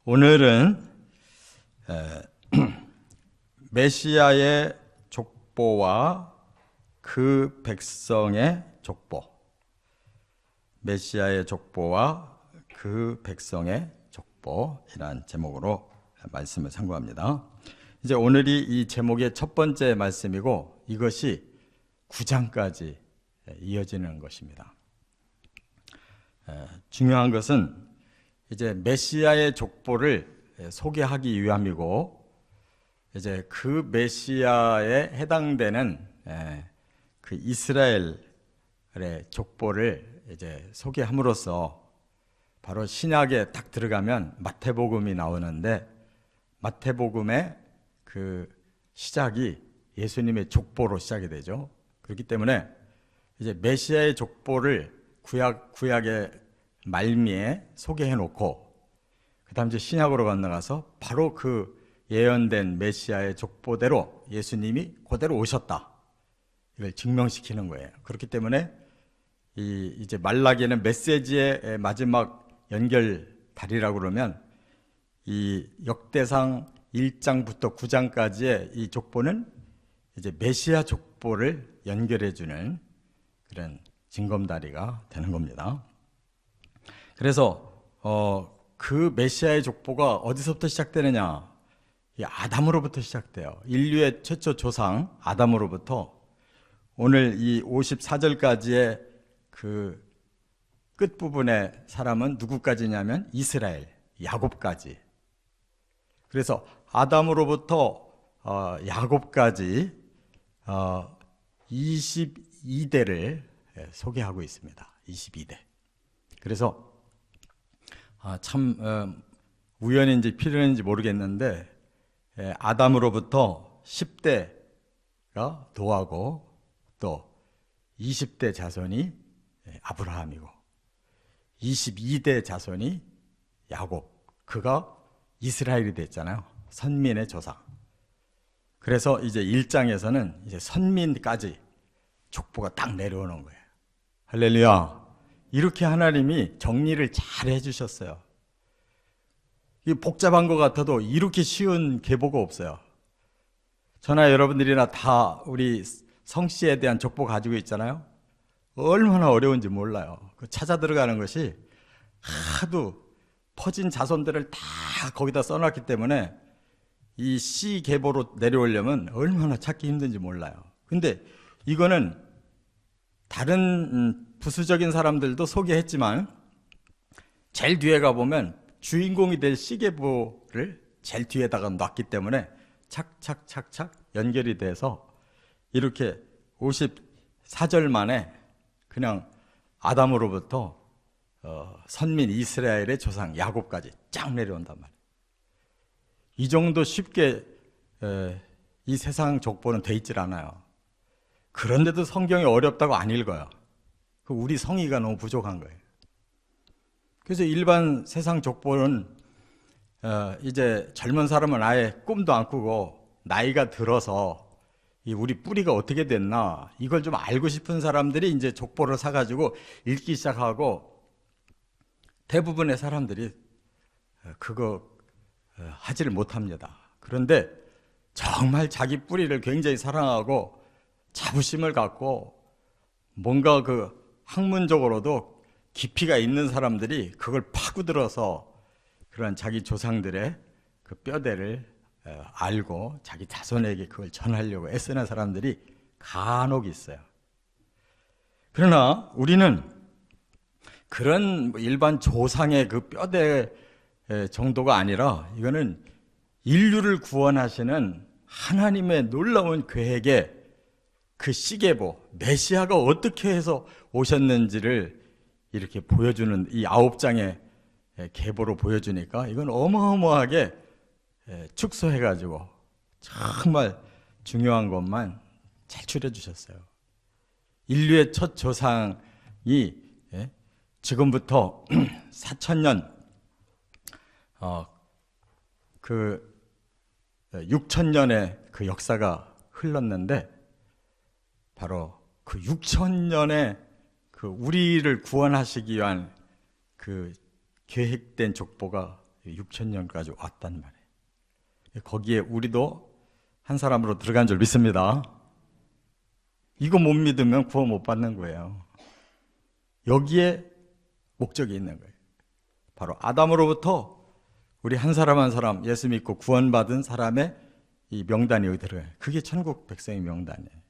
오늘은 메시아의 족보와 그 백성의 족보, 메시아의 족보와 그 백성의 족보이란 제목으로 말씀을 상고합니다. 이제 오늘이 이 제목의 첫 번째 말씀이고 이것이 9장까지 이어지는 것입니다. 중요한 것은 이제 메시아의 족보를 소개하기 위함이고, 이제 그 메시아에 해당되는 그 이스라엘의 족보를 이제 소개함으로써 바로 신약에 딱 들어가면 마태복음이 나오는데, 마태복음의 그 시작이 예수님의 족보로 시작이 되죠. 그렇기 때문에 이제 메시아의 족보를 구약의 말미에 소개해 놓고, 그 다음 이제 신약으로 건너가서 바로 그 예언된 메시아의 족보대로 예수님이 그대로 오셨다, 이걸 증명시키는 거예요. 그렇기 때문에 이제 말라기는 메시지의 마지막 연결다리라고 그러면, 이 역대상 1장부터 9장까지의 이 족보는 이제 메시아 족보를 연결해주는 그런 징검다리가 되는 겁니다. 그래서 그 메시아의 족보가 어디서부터 시작되느냐? 이 아담으로부터 시작돼요. 인류의 최초 조상 아담으로부터 오늘 이 54절까지의 그 끝부분의 사람은 누구까지냐면 이스라엘, 야곱까지. 그래서 아담으로부터 야곱까지 22대를 소개하고 있습니다. 22대. 그래서 참 우연인지 필연인지 모르겠는데, 아담으로부터 10대가 노아고, 또 20대 자손이 아브라함이고, 22대 자손이 야곱, 그가 이스라엘이 됐잖아요. 선민의 조상. 그래서 이제 1장에서는 이제 선민까지 족보가 딱 내려오는 거예요. 할렐루야. 이렇게 하나님이 정리를 잘 해주셨어요. 이 복잡한 것 같아도 이렇게 쉬운 계보가 없어요. 저나 여러분들이나 다 우리 성씨에 대한 족보 가지고 있잖아요. 얼마나 어려운지 몰라요. 그 찾아 들어가는 것이 하도 퍼진 자손들을 다 거기다 써놨기 때문에 이 씨 계보로 내려오려면 얼마나 찾기 힘든지 몰라요. 근데 이거는 다른 부수적인 사람들도 소개했지만, 제일 뒤에 가보면 주인공이 될 시계보를 제일 뒤에다가 놨기 때문에 착착착착 연결이 돼서 이렇게 54절 만에 그냥 아담으로부터 선민 이스라엘의 조상 야곱까지 쫙 내려온단 말이에요. 이 정도 쉽게 이 세상 족보는 돼 있질 않아요. 그런데도 성경이 어렵다고 안 읽어요. 우리 성의가 너무 부족한 거예요. 그래서 일반 세상 족보는 이제 젊은 사람은 아예 꿈도 안 꾸고, 나이가 들어서 우리 뿌리가 어떻게 됐나 이걸 좀 알고 싶은 사람들이 이제 족보를 사가지고 읽기 시작하고, 대부분의 사람들이 그거 하지를 못합니다. 그런데 정말 자기 뿌리를 굉장히 사랑하고 자부심을 갖고 뭔가 그 학문적으로도 깊이가 있는 사람들이 그걸 파고들어서 그런 자기 조상들의 그 뼈대를 알고 자기 자손에게 그걸 전하려고 애쓰는 사람들이 간혹 있어요. 그러나 우리는 그런 일반 조상의 그 뼈대 정도가 아니라, 이거는 인류를 구원하시는 하나님의 놀라운 계획에 그 시계보, 메시아가 어떻게 해서 오셨는지를 이렇게 보여주는 이 9장의 계보로 보여주니까, 이건 어마어마하게 축소해가지고 정말 중요한 것만 잘 추려주셨어요. 인류의 첫 조상이 지금부터 4000년, 그 6000년의 그 역사가 흘렀는데, 바로 그 6000년의 그 우리를 구원하시기 위한 그 계획된 족보가 6,000년까지 왔단 말이에요. 거기에 우리도 한 사람으로 들어간 줄 믿습니다. 이거 못 믿으면 구원 못 받는 거예요. 여기에 목적이 있는 거예요. 바로 아담으로부터 우리 한 사람 한 사람 예수 믿고 구원받은 사람의 이 명단이 여기 들어가요. 그게 천국 백성의 명단이에요.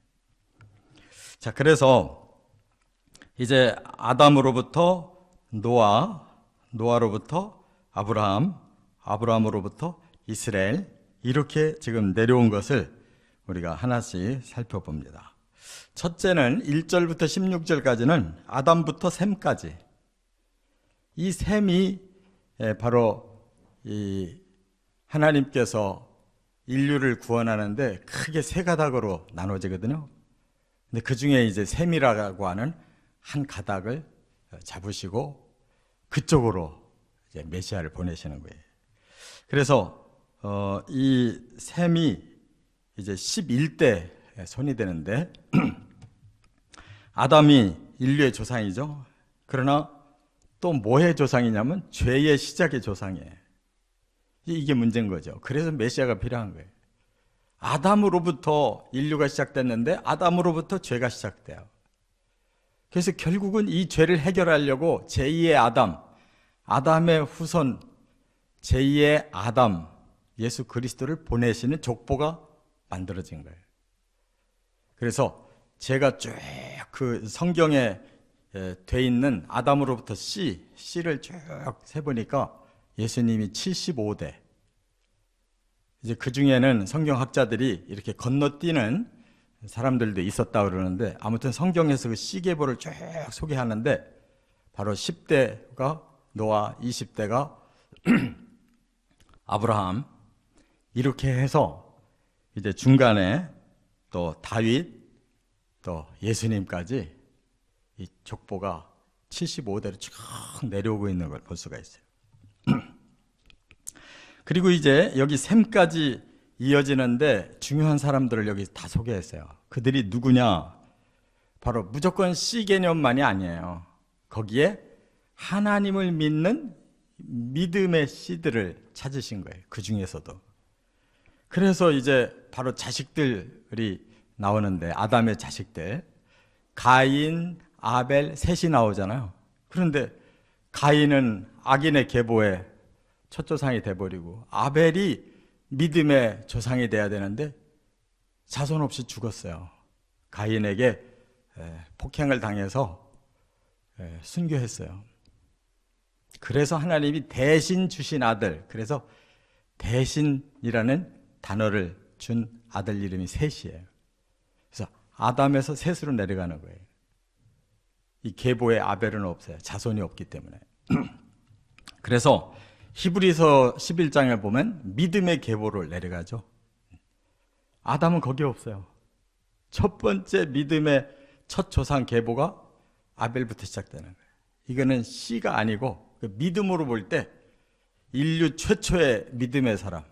자, 그래서 이제 아담으로부터 노아, 노아로부터 아브라함, 아브라함으로부터 이스라엘, 이렇게 지금 내려온 것을 우리가 하나씩 살펴봅니다. 첫째는 1절부터 16절까지는 아담부터 셈까지, 이 셈이 바로 이 하나님께서 인류를 구원하는데 크게 세 가닥으로 나눠지거든요. 근데 그 중에 이제 셈이라고 하는 한 가닥을 잡으시고 그쪽으로 이제 메시아를 보내시는 거예요. 그래서 이 셈이 이제 11대 손이 되는데 아담이 인류의 조상이죠. 그러나 또 뭐의 조상이냐면 죄의 시작의 조상이에요. 이게 문제인 거죠. 그래서 메시아가 필요한 거예요. 아담으로부터 인류가 시작됐는데 아담으로부터 죄가 시작돼요. 그래서 결국은 이 죄를 해결하려고 제2의 아담, 아담의 후손 제2의 아담 예수 그리스도를 보내시는 족보가 만들어진 거예요. 그래서 제가 쭉 그 성경에 돼 있는 아담으로부터 씨를 쭉 세보니까 예수님이 75대. 이제 그 중에는 성경학자들이 이렇게 건너뛰는 사람들도 있었다 그러는데, 아무튼 성경에서 그 씨 계보를 쭉 소개하는데 바로 10대가 노아, 20대가 아브라함, 이렇게 해서 이제 중간에 또 다윗, 또 예수님까지 이 족보가 75대로 쭉 내려오고 있는 걸 볼 수가 있어요. 그리고 이제 여기 셈까지 이어지는데 중요한 사람들을 여기 다 소개했어요. 그들이 누구냐? 바로 무조건 씨 개념만이 아니에요. 거기에 하나님을 믿는 믿음의 씨들을 찾으신 거예요. 그 중에서도. 그래서 이제 바로 자식들이 나오는데, 아담의 자식들, 가인, 아벨, 셋이 나오잖아요. 그런데 가인은 악인의 계보에 첫 조상이 돼버리고, 아벨이 믿음의 조상이 돼야 되는데 자손 없이 죽었어요. 가인에게 폭행을 당해서 순교했어요. 그래서 하나님이 대신 주신 아들, 그래서 대신이라는 단어를 준 아들 이름이 셋이에요. 그래서 아담에서 셋으로 내려가는 거예요. 이 계보에 아벨은 없어요. 자손이 없기 때문에. 그래서 히브리서 11장에 보면 믿음의 계보를 내려가죠. 아담은 거기 없어요. 첫 번째 믿음의 첫 조상 계보가 아벨부터 시작되는 거예요. 이거는 씨가 아니고 믿음으로 볼 때 인류 최초의 믿음의 사람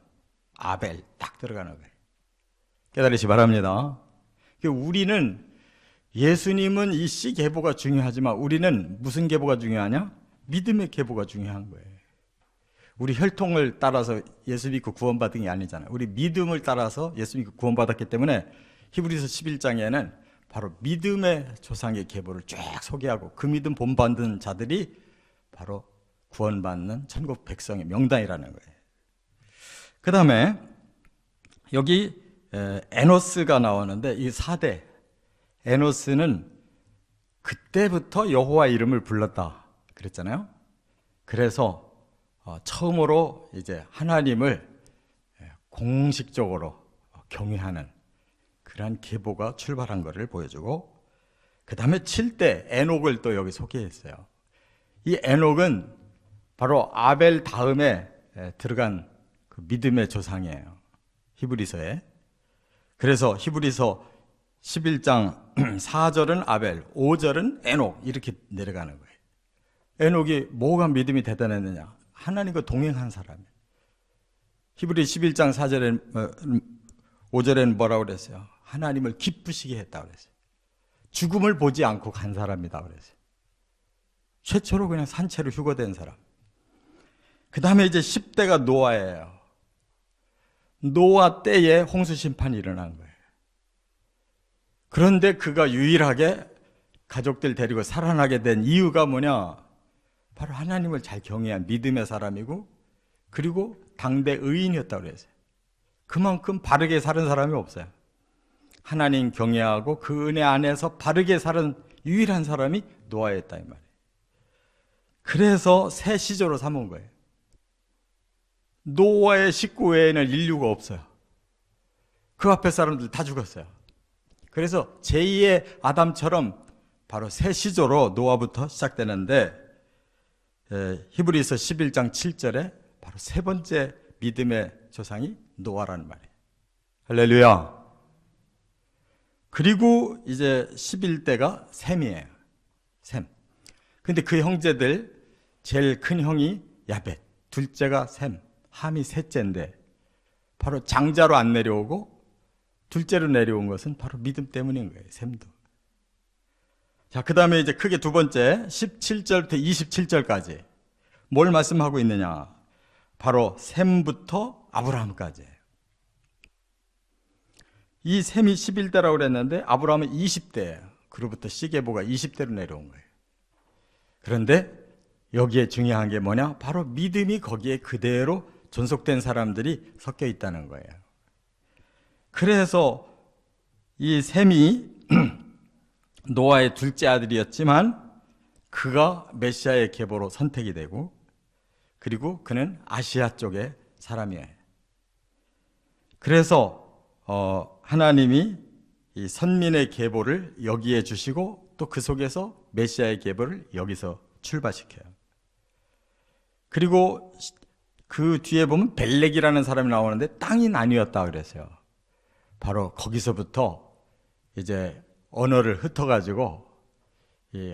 아벨 딱 들어가는 거예요. 깨달으시 바랍니다. 우리는, 예수님은 이 씨 계보가 중요하지만 우리는 무슨 계보가 중요하냐? 믿음의 계보가 중요한 거예요. 우리 혈통을 따라서 예수 믿고 구원받은 게 아니잖아요. 우리 믿음을 따라서 예수 믿고 구원받았기 때문에 히브리서 11장에는 바로 믿음의 조상의 계보를 쫙 소개하고 그 믿음 본받는 자들이 바로 구원받는 천국 백성의 명단이라는 거예요. 그 다음에 여기 에노스가 나오는데, 이 4대 에노스는 그때부터 여호와 이름을 불렀다 그랬잖아요. 그래서 처음으로 이제 하나님을 공식적으로 경외하는 그러한 계보가 출발한 것을 보여주고, 그 다음에 7대 에녹을 또 여기 소개했어요. 이 에녹은 바로 아벨 다음에 들어간 그 믿음의 조상이에요. 히브리서에. 그래서 히브리서 11장 4절은 아벨, 5절은 에녹, 이렇게 내려가는 거예요. 에녹이 뭐가 믿음이 대단했느냐? 하나님과 동행한 사람이에요. 히브리 11장 4절에 5절에는 뭐라고 그랬어요? 하나님을 기쁘시게 했다고 그랬어요. 죽음을 보지 않고 간 사람이다 그랬어요. 최초로 그냥 산채로 휴거된 사람. 그 다음에 이제 10대가 노아예요. 노아 때에 홍수 심판이 일어난 거예요. 그런데 그가 유일하게 가족들 데리고 살아나게 된 이유가 뭐냐? 바로 하나님을 잘 경외한 믿음의 사람이고, 그리고 당대 의인이었다고 그랬어요. 그만큼 바르게 사는 사람이 없어요. 하나님 경외하고 그 은혜 안에서 바르게 사는 유일한 사람이 노아였다 이 말이에요. 그래서 새 시조로 삼은 거예요. 노아의 식구 외에는 인류가 없어요. 그 앞에 사람들 다 죽었어요. 그래서 제2의 아담처럼 바로 새 시조로 노아부터 시작되는데, 히브리서 11장 7절에 바로 세 번째 믿음의 조상이 노아라는 말이에요. 할렐루야. 그리고 이제 11대가 셈이에요. 셈. 근데 그 형제들 제일 큰 형이 야벳, 둘째가 셈, 함이 셋째인데 바로 장자로 안 내려오고 둘째로 내려온 것은 바로 믿음 때문인 거예요. 셈도. 자, 그 다음에 이제 크게 두 번째 17절부터 27절까지 뭘 말씀하고 있느냐? 바로 셈부터 아브라함까지예요. 이 셈이 11대라고 그랬는데 아브라함은 20대예요. 그로부터 시게보가 20대로 내려온 거예요. 그런데 여기에 중요한 게 뭐냐? 바로 믿음이 거기에 그대로 존속된 사람들이 섞여 있다는 거예요. 그래서 이 셈이 노아의 둘째 아들이었지만 그가 메시아의 계보로 선택이 되고, 그리고 그는 아시아 쪽의 사람이에요. 그래서 하나님이 이 선민의 계보를 여기에 주시고 또 그 속에서 메시아의 계보를 여기서 출발시켜요. 그리고 그 뒤에 보면 벨렉이라는 사람이 나오는데 땅이 나뉘었다 그랬어요. 바로 거기서부터 이제 언어를 흩어가지고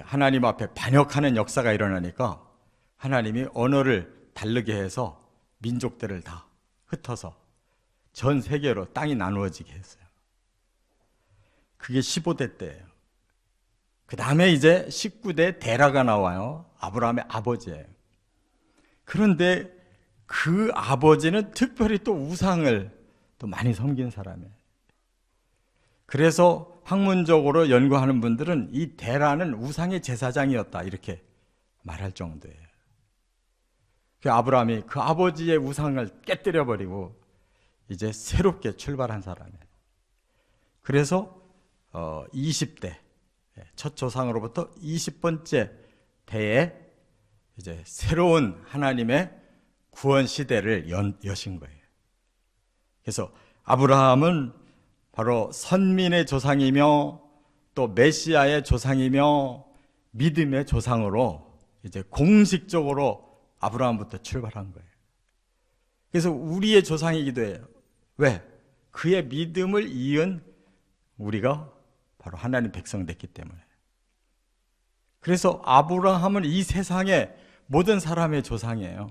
하나님 앞에 반역하는 역사가 일어나니까 하나님이 언어를 다르게 해서 민족들을 다 흩어서 전 세계로 땅이 나누어지게 했어요. 그게 15대 때예요. 그 다음에 이제 19대 데라가 나와요. 아브라함의 아버지예요. 그런데 그 아버지는 특별히 또 우상을 또 많이 섬긴 사람이에요. 그래서 학문적으로 연구하는 분들은 이 데라는 우상의 제사장이었다 이렇게 말할 정도예요. 그 아브라함이 그 아버지의 우상을 깨뜨려 버리고 이제 새롭게 출발한 사람이에요. 그래서 20대 첫 조상으로부터 20번째 대에 이제 새로운 하나님의 구원 시대를 여신 거예요. 그래서 아브라함은 바로 선민의 조상이며 또 메시아의 조상이며 믿음의 조상으로 이제 공식적으로 아브라함부터 출발한 거예요. 그래서 우리의 조상이기도 해요. 왜? 그의 믿음을 이은 우리가 바로 하나님 백성 됐기 때문에. 그래서 아브라함은 이 세상의 모든 사람의 조상이에요.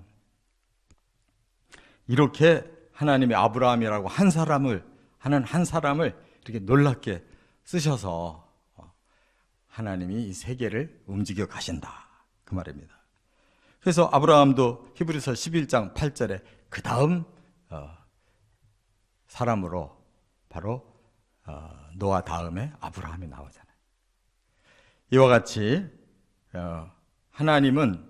이렇게 하나님이 아브라함이라고 한 사람을 이렇게 놀랍게 쓰셔서 하나님이 이 세계를 움직여 가신다 그 말입니다. 그래서 아브라함도 히브리서 11장 8절에 그 다음 사람으로 바로 노아 다음에 아브라함이 나오잖아요. 이와 같이 하나님은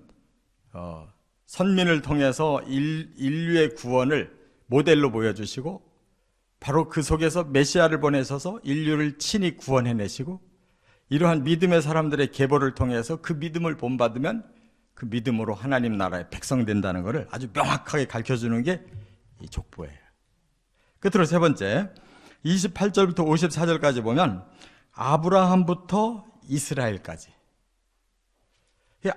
선민을 통해서 인류의 구원을 모델로 보여주시고 바로 그 속에서 메시아를 보내셔서 인류를 친히 구원해내시고 이러한 믿음의 사람들의 계보를 통해서 그 믿음을 본받으면 그 믿음으로 하나님 나라의 백성 된다는 것을 아주 명확하게 가르쳐주는 게 이 족보예요. 끝으로 세 번째 28절부터 54절까지 보면 아브라함부터 이스라엘까지,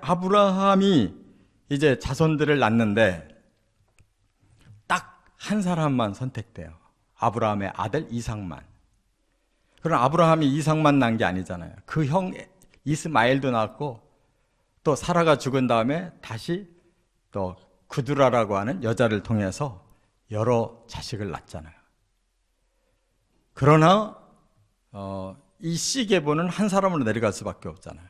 아브라함이 이제 자손들을 낳는데 딱 한 사람만 선택돼요. 아브라함의 아들 이삭만. 그럼 아브라함이 이삭만 낳은 게 아니잖아요. 그 형 이스마엘도 낳았고 또 사라가 죽은 다음에 다시 또 구두라라고 하는 여자를 통해서 여러 자식을 낳잖아요. 그러나 이 시계보는 한 사람으로 내려갈 수밖에 없잖아요.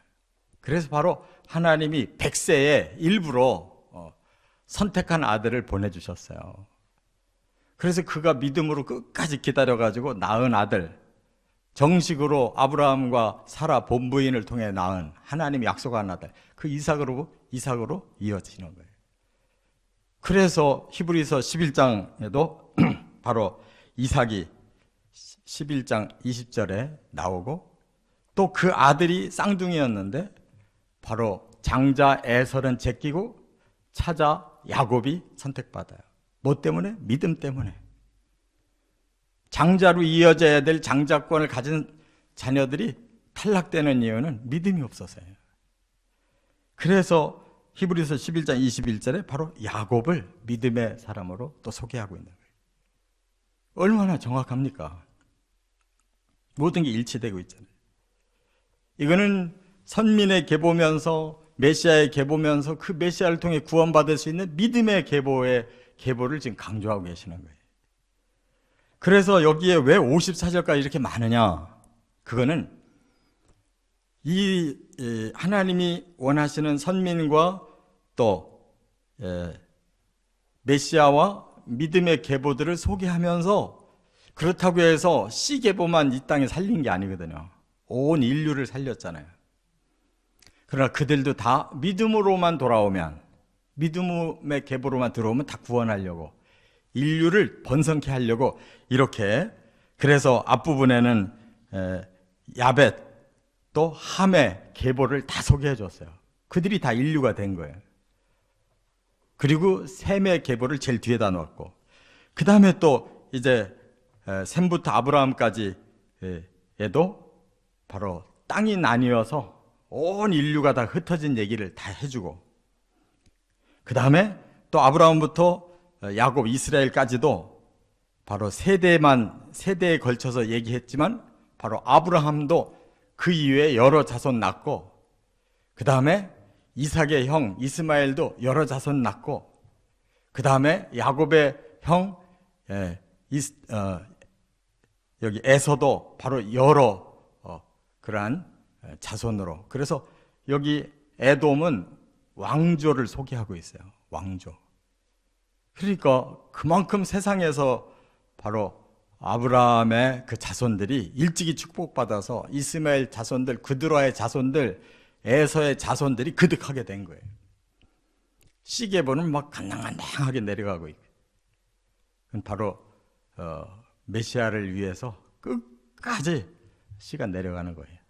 그래서 바로 하나님이 100세에 일부러 선택한 아들을 보내주셨어요. 그래서 그가 믿음으로 끝까지 기다려가지고 낳은 아들, 정식으로 아브라함과 사라 본부인을 통해 낳은 하나님이 약속한 아들, 그 이삭으로 이어지는 거예요. 그래서 히브리서 11장에도 바로 이삭이 11장 20절에 나오고, 또 그 아들이 쌍둥이였는데 바로 장자 에설은 제끼고 차자 야곱이 선택받아요. 뭐 때문에? 믿음 때문에. 장자로 이어져야 될 장자권을 가진 자녀들이 탈락되는 이유는 믿음이 없어서예요. 그래서 히브리서 11장 21절에 바로 야곱을 믿음의 사람으로 또 소개하고 있는 거예요. 얼마나 정확합니까? 모든 게 일치되고 있잖아요. 이거는 선민의 계보면서, 메시아의 계보면서 그 메시아를 통해 구원받을 수 있는 믿음의 계보를 지금 강조하고 계시는 거예요. 그래서 여기에 왜 54절까지 이렇게 많으냐? 그거는 이 하나님이 원하시는 선민과 또 메시아와 믿음의 계보들을 소개하면서, 그렇다고 해서 시계보만 이 땅에 살린 게 아니거든요. 온 인류를 살렸잖아요. 그러나 그들도 다 믿음으로만 돌아오면, 믿음의 계보로만 들어오면 다 구원하려고, 인류를 번성케 하려고 이렇게, 그래서 앞부분에는 야벳 또 함의 계보를 다 소개해 줬어요. 그들이 다 인류가 된 거예요. 그리고 셈의 계보를 제일 뒤에다 놓았고, 그 다음에 또 이제 셈부터 아브라함까지 에도 바로 땅이 나뉘어서 온 인류가 다 흩어진 얘기를 다 해주고, 그 다음에 또 아브라함부터 야곱, 이스라엘까지도 바로 세대에 걸쳐서 얘기했지만, 바로 아브라함도 그 이후에 여러 자손 낳고, 그 다음에 이삭의 형 이스마엘도 여러 자손 낳고, 그 다음에 야곱의 형 여기 에서도 바로 여러 그러한 자손으로. 그래서 여기 에돔은 왕조를 소개하고 있어요. 왕조. 그러니까 그만큼 세상에서 바로 아브라함의 그 자손들이 일찍이 축복받아서 이스마엘 자손들, 그드라의 자손들, 에서의 자손들이 그득하게 된 거예요. 시계보는 막 간당간당하게 내려가고 있고, 바로 메시아를 위해서 끝까지 씨가 내려가는 거예요.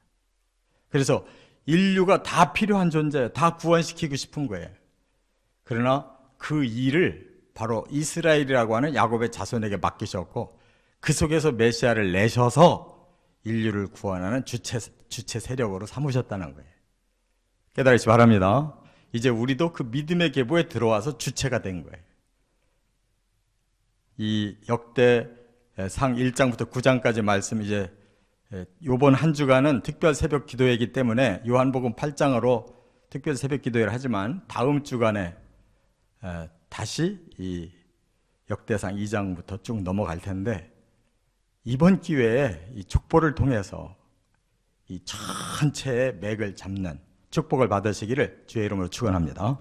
그래서 인류가 다 필요한 존재예요. 다 구원시키고 싶은 거예요. 그러나 그 일을 바로 이스라엘이라고 하는 야곱의 자손에게 맡기셨고, 그 속에서 메시아를 내셔서 인류를 구원하는 주체 세력으로 삼으셨다는 거예요. 깨달으시기 바랍니다. 이제 우리도 그 믿음의 계보에 들어와서 주체가 된 거예요. 이 역대상 1장부터 9장까지 말씀, 이제 요번 한 주간은 특별 새벽 기도회이기 때문에 요한복음 8장으로 특별 새벽 기도회를 하지만, 다음 주간에 다시 이 역대상 2장부터 쭉 넘어갈 텐데, 이번 기회에 이 족보를 통해서 이 전체의 맥을 잡는 축복을 받으시기를 주의 이름으로 축원합니다.